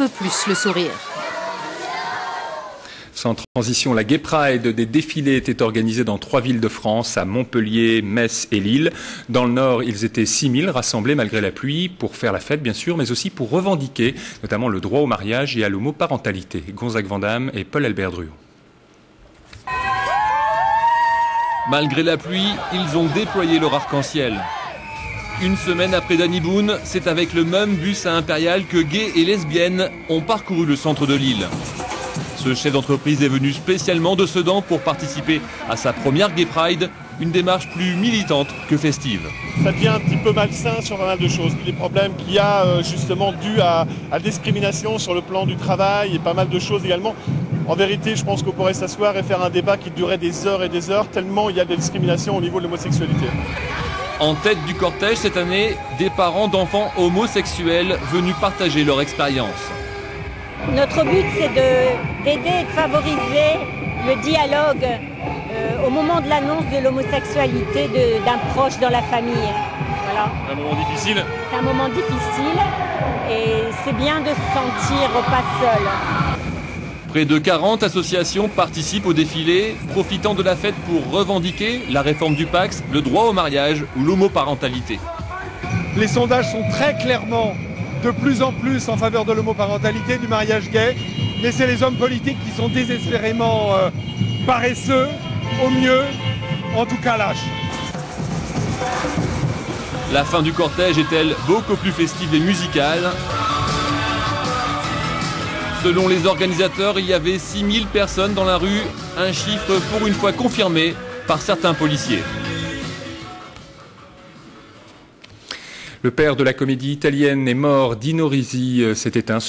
peu plus le sourire. Sans transition, la Gay Pride, des défilés étaient organisés dans 3 villes de France, à Montpellier, Metz et Lille. Dans le Nord, ils étaient 6000 rassemblés malgré la pluie, pour faire la fête bien sûr, mais aussi pour revendiquer notamment le droit au mariage et à l'homoparentalité. Gonzague Vandamme et Paul-Albert Druot. Malgré la pluie, ils ont déployé leur arc-en-ciel. Une semaine après Danny Boone, c'est avec le même bus à Impérial que gays et lesbiennes ont parcouru le centre de Lille. Ce chef d'entreprise est venu spécialement de Sedan pour participer à sa première Gay Pride, une démarche plus militante que festive. Ça devient un petit peu malsain sur pas mal de choses. Les problèmes qu'il y a justement dus à la discrimination sur le plan du travail et pas mal de choses également. En vérité, je pense qu'on pourrait s'asseoir et faire un débat qui durerait des heures et des heures, tellement il y a des discriminations au niveau de l'homosexualité. En tête du cortège cette année, des parents d'enfants homosexuels venus partager leur expérience. Notre but, c'est d'aider et de favoriser le dialogue au moment de l'annonce de l'homosexualité d'un proche dans la famille. Voilà. C'est un moment difficile. C'est un moment difficile et c'est bien de se sentir pas seul. Près de 40 associations participent au défilé, profitant de la fête pour revendiquer la réforme du Pacs, le droit au mariage ou l'homoparentalité. Les sondages sont très clairement de plus en plus en faveur de l'homoparentalité, du mariage gay, mais c'est les hommes politiques qui sont désespérément paresseux, au mieux, en tout cas lâches. La fin du cortège est-elle beaucoup plus festive et musicale? Selon les organisateurs, il y avait 6000 personnes dans la rue, un chiffre pour une fois confirmé par certains policiers. Le père de la comédie italienne est mort, Dino Risi s'est éteint ce